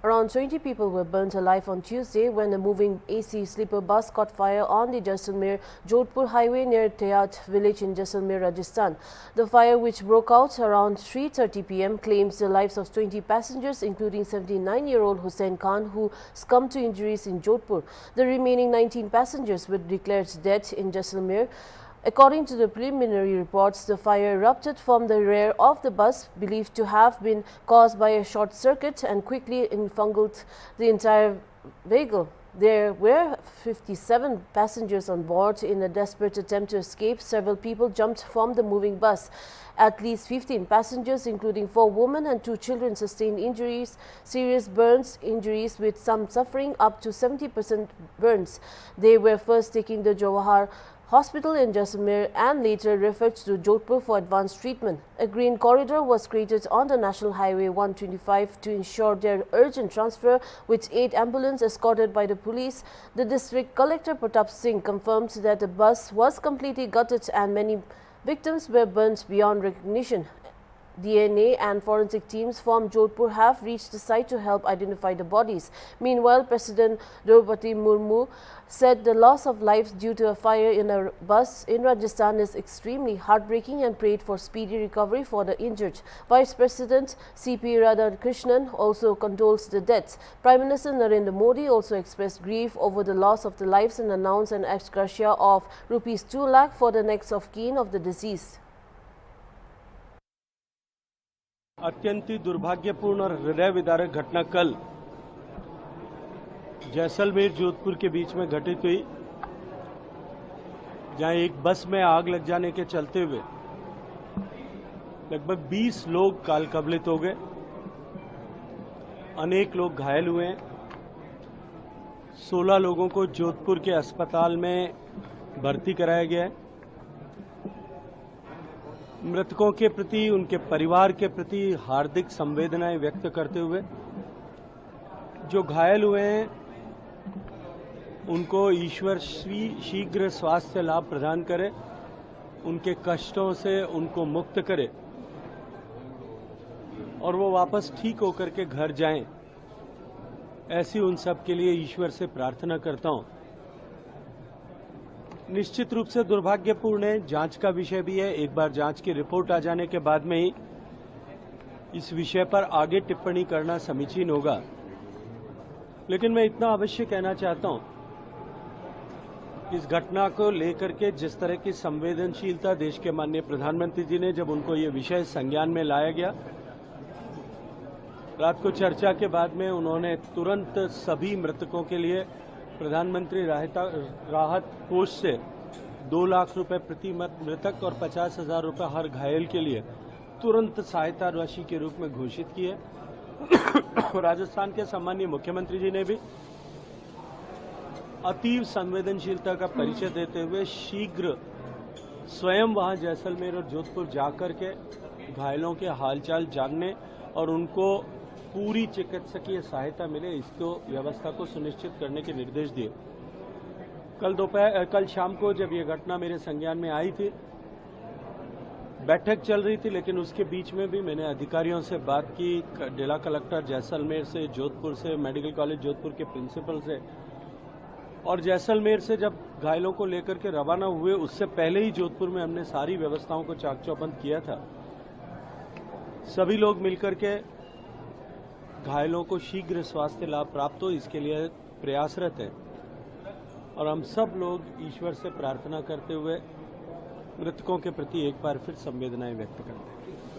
Around 20 people were burnt alive on Tuesday when a moving AC sleeper bus caught fire on the Jaisalmer-Jodhpur highway near Teyat village in Jaisalmer, Rajasthan. The fire, which broke out around 3:30 p.m., claims the lives of 20 passengers, including 79-year-old Hussain Khan, who succumbed to injuries in Jodhpur. The remaining 19 passengers were declared dead in Jaisalmer. According to the preliminary reports, the fire erupted from the rear of the bus, believed to have been caused by a short circuit, and quickly engulfed the entire vehicle. There were 57 passengers on board. In a desperate attempt to escape, several people jumped from the moving bus. At least 15 passengers, including 4 women and 2 children, sustained injuries, serious burns injuries, with some suffering up to 70% burns. They were first taken to Jawahar Hospital in Jaisalmer and later referred to Jodhpur for advanced treatment. A green corridor was created on the National Highway 125 to ensure their urgent transfer, with 8 ambulances escorted by the police. The District Collector Pratap Singh confirmed that the bus was completely gutted and many victims were burnt beyond recognition. DNA and forensic teams from Jodhpur have reached the site to help identify the bodies. Meanwhile, President Draupadi Murmu said the loss of lives due to a fire in a bus in Rajasthan is extremely heartbreaking and prayed for speedy recovery for the injured. Vice President C.P. Radhakrishnan also condoles the deaths. Prime Minister Narendra Modi also expressed grief over the loss of the lives and announced an ex gratia of Rs 2 lakh for the next of kin of the deceased. अत्यंत ही दुर्भाग्यपूर्ण और हृदय विदारक घटना कल जैसलमेर जोधपुर के बीच में घटित हुई, जहां एक बस में आग लग जाने के चलते हुए लगभग 20 लोग काल कबलित हो गए, अनेक लोग घायल हुए हैं। 16 लोगों को जोधपुर के अस्पताल में भर्ती कराया गया है। मृतकों के प्रति, उनके परिवार के प्रति हार्दिक संवेदनाएं व्यक्त करते हुए जो घायल हुए हैं उनको ईश्वर शीघ्र स्वास्थ्य लाभ प्रदान करे, उनके कष्टों से उनको मुक्त करे और वो वापस ठीक होकर के घर जाएं, ऐसी उन सब के लिए ईश्वर से प्रार्थना करता हूं। निश्चित रूप से दुर्भाग्यपूर्ण है, जांच का विषय भी है। एक बार जांच की रिपोर्ट आ जाने के बाद में ही इस विषय पर आगे टिप्पणी करना समीचीन होगा। लेकिन मैं इतना अवश्य कहना चाहता हूं, इस घटना को लेकर के जिस तरह की संवेदनशीलता देश के माननीय प्रधानमंत्री जी ने, जब उनको ये विषय संज्ञान में लाया गया, रात को चर्चा के बाद में उन्होंने तुरंत सभी मृतकों के लिए प्रधानमंत्री राहत कोष से 2 लाख रुपए प्रति मृतक और 50,000 रुपए हर घायल के लिए तुरंत सहायता राशि के रूप में घोषित की है। राजस्थान के सम्मानीय मुख्यमंत्री जी ने भी अतीव संवेदनशीलता का परिचय देते हुए शीघ्र स्वयं वहां जैसलमेर और जोधपुर जाकर के घायलों के हालचाल जानने और उनको पूरी चिकित्सकीय सहायता मिले, इसको व्यवस्था को सुनिश्चित करने के निर्देश दिए। कल शाम को जब ये घटना मेरे संज्ञान में आई थी, बैठक चल रही थी, लेकिन उसके बीच में भी मैंने अधिकारियों से बात की, जिला कलेक्टर जैसलमेर से, जोधपुर से, मेडिकल कॉलेज जोधपुर के प्रिंसिपल से, और जैसलमेर से जब घायलों को लेकर के रवाना हुए उससे पहले ही जोधपुर में हमने सारी व्यवस्थाओं को चाक चौबंद किया था। सभी लोग मिलकर के घायलों को शीघ्र स्वास्थ्य लाभ प्राप्त हो, इसके लिए प्रयासरत है और हम सब लोग ईश्वर से प्रार्थना करते हुए मृतकों के प्रति एक बार फिर संवेदनाएं व्यक्त करते हैं।